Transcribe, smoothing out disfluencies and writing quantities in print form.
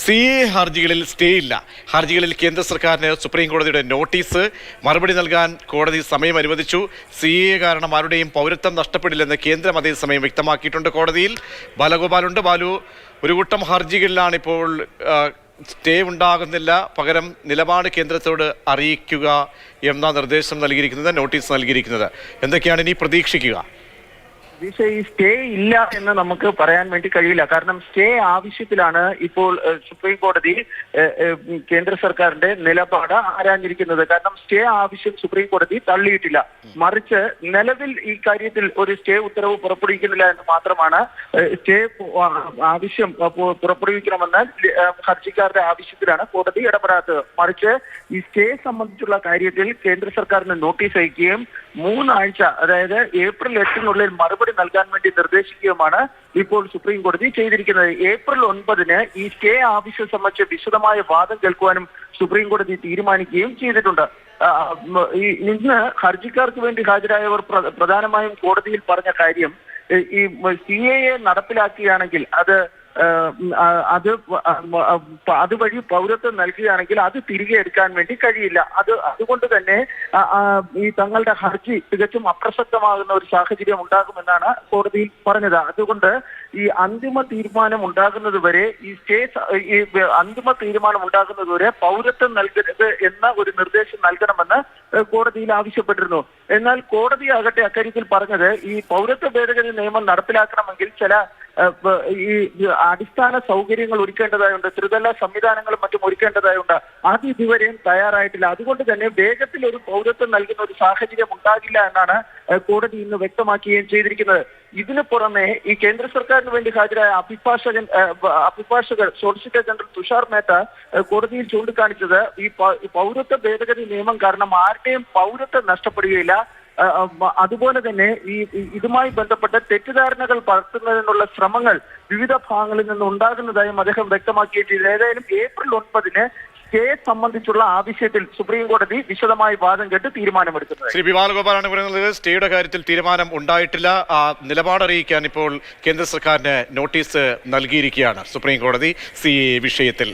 CA ഹർജികളിൽ stay ഇല്ല. ഹർജികളിൽ കേന്ദ്ര സർക്കാരിന് സുപ്രീം കോടതിയുടെ നോട്ടീസ്. മറുപടി നൽകാൻ കോടതി സമയം അനുവദിച്ചു. CA കാരണം ആരുടെയും പൗരത്വം നഷ്ടപ്പെടില്ലെന്ന് കേന്ദ്രം അതേസമയം വ്യക്തമാക്കിയിട്ടുണ്ട്. കോടതിയിൽ ബാലഗോപാലുണ്ട്. ബാലു, ഒരു കൂട്ടം ഹർജികളിലാണ് ഇപ്പോൾ സ്റ്റേ ഉണ്ടാകുന്നില്ല, പകരം നിലപാട് കേന്ദ്രത്തോട് അറിയിക്കുക എന്ന നിർദ്ദേശം നൽകിയിരിക്കുന്നത്, നോട്ടീസ് നൽകിയിരിക്കുന്നത്. എന്തൊക്കെയാണ് ഇനി പ്രതീക്ഷിക്കുക? ഈ സ്റ്റേ ഇല്ല എന്ന് നമുക്ക് പറയാൻ വേണ്ടി കഴിയില്ല. കാരണം സ്റ്റേ ആവശ്യത്തിലാണ് ഇപ്പോൾ സുപ്രീം കോടതി കേന്ദ്ര സർക്കാരിന്റെ നിലപാട് ആരാഞ്ഞിരിക്കുന്നത്. കാരണം സ്റ്റേ ആവശ്യം സുപ്രീം കോടതി തള്ളിയിട്ടില്ല. മറിച്ച് നിലവിൽ ഈ കാര്യത്തിൽ ഒരു സ്റ്റേ ഉത്തരവ് പുറപ്പെടുവിക്കുന്നില്ല എന്ന് മാത്രമാണ്. സ്റ്റേ ആവശ്യം പുറപ്പെടുവിക്കണമെന്ന ഹർജിക്കാരുടെ ആവശ്യത്തിലാണ് കോടതി ഇടപെടാത്തത്. മറിച്ച് ഈ സ്റ്റേ സംബന്ധിച്ചുള്ള കാര്യത്തിൽ കേന്ദ്ര സർക്കാരിന് നോട്ടീസ് അയക്കുകയും 3 ആഴ്ച, അതായത് ഏപ്രിൽ 8 മറുപടി നൽകാൻ വേണ്ടി നിർദ്ദേശിക്കുകയുമാണ് ഇപ്പോൾ സുപ്രീം കോടതി ചെയ്തിരിക്കുന്നത്. ഏപ്രിൽ 9 ഈ സ്റ്റേ ആവശ്യം സംബന്ധിച്ച് വിശദമായ വാദം കേൾക്കുവാനും സുപ്രീം കോടതി തീരുമാനിക്കുകയും ചെയ്തിട്ടുണ്ട്. ഇന്ന് ഹർജിക്കാർക്ക് വേണ്ടി ഹാജരായവർ പ്രധാനമായും കോടതിയിൽ പറഞ്ഞ കാര്യം, ഈ CAA നടപ്പിലാക്കുകയാണെങ്കിൽ അതുവഴി പൗരത്വം നൽകുകയാണെങ്കിൽ അത് തിരികെ എടുക്കാൻ വേണ്ടി കഴിയില്ല. അതുകൊണ്ട് തന്നെ ഈ തങ്ങളുടെ ഹർജി തികച്ചും അപ്രസക്തമാകുന്ന ഒരു സാഹചര്യം ഉണ്ടാകുമെന്നാണ് കോടതി പറഞ്ഞത്. അതുകൊണ്ട് ഈ അന്തിമ തീരുമാനം ഉണ്ടാകുന്നതുവരെ പൗരത്വം നൽകരുത് എന്ന ഒരു നിർദ്ദേശം നൽകണമെന്ന് കോടതിയിൽ ആവശ്യപ്പെട്ടിരുന്നു. എന്നാൽ കോടതിയാകട്ടെ അക്കാര്യത്തിൽ പറഞ്ഞത്, ഈ പൗരത്വ ഭേദഗതി നിയമം നടപ്പിലാക്കണമെങ്കിൽ ചില ഈ അടിസ്ഥാന സൗകര്യങ്ങൾ ഒരുക്കേണ്ടതായുണ്ട്, ത്രിതല സംവിധാനങ്ങളും മറ്റും ഒരുക്കേണ്ടതായുണ്ട്. അത് ഇതുവരെയും തയ്യാറായിട്ടില്ല. അതുകൊണ്ട് തന്നെ വേഗത്തിൽ ഒരു പൗരത്വം നൽകുന്ന ഒരു സാഹചര്യം ഉണ്ടാകില്ല എന്നാണ് കോടതി ഇന്ന് വ്യക്തമാക്കുകയും ചെയ്തിരിക്കുന്നത്. ഇതിനു പുറമെ ഈ കേന്ദ്ര സർക്കാരിന് വേണ്ടി ഹാജരായ അഭിഭാഷകർ സോളിസിറ്റർ ജനറൽ തുഷാർ മേത്ത കോടതിയിൽ ചൂണ്ടിക്കാണിച്ചത്, ഈ പൗരത്വ ഭേദഗതി നിയമം കാരണം ആരുടെയും പൗരത്വം നഷ്ടപ്പെടുകയില്ല. അതുപോലെ തന്നെ ഇതുമായി ബന്ധപ്പെട്ട തെറ്റിദ്ധാരണകൾ പരത്തുന്നതിനുള്ള ശ്രമങ്ങൾ വിവിധ ഭാഗങ്ങളിൽ നിന്ന് ഉണ്ടാകുന്നതായും അദ്ദേഹം വ്യക്തമാക്കുകയും ചെയ്തു. ഏതായാലും ഏപ്രിൽ 9 സ്റ്റേ സംബന്ധിച്ചുള്ള ആവശ്യത്തിൽ സുപ്രീം കോടതി വിശദമായി വാദം കേട്ട് തീരുമാനമെടുക്കുന്നത്. ശ്രീ ബാലഗോപാലാണ് പറയുന്നത്, സ്റ്റേയുടെ കാര്യത്തിൽ തീരുമാനം ഉണ്ടായിട്ടില്ല. നിലപാടറിയിക്കാൻ ഇപ്പോൾ കേന്ദ്ര സർക്കാരിന് നോട്ടീസ് നൽകിയിരിക്കുകയാണ് സുപ്രീം കോടതി CA വിഷയത്തിൽ.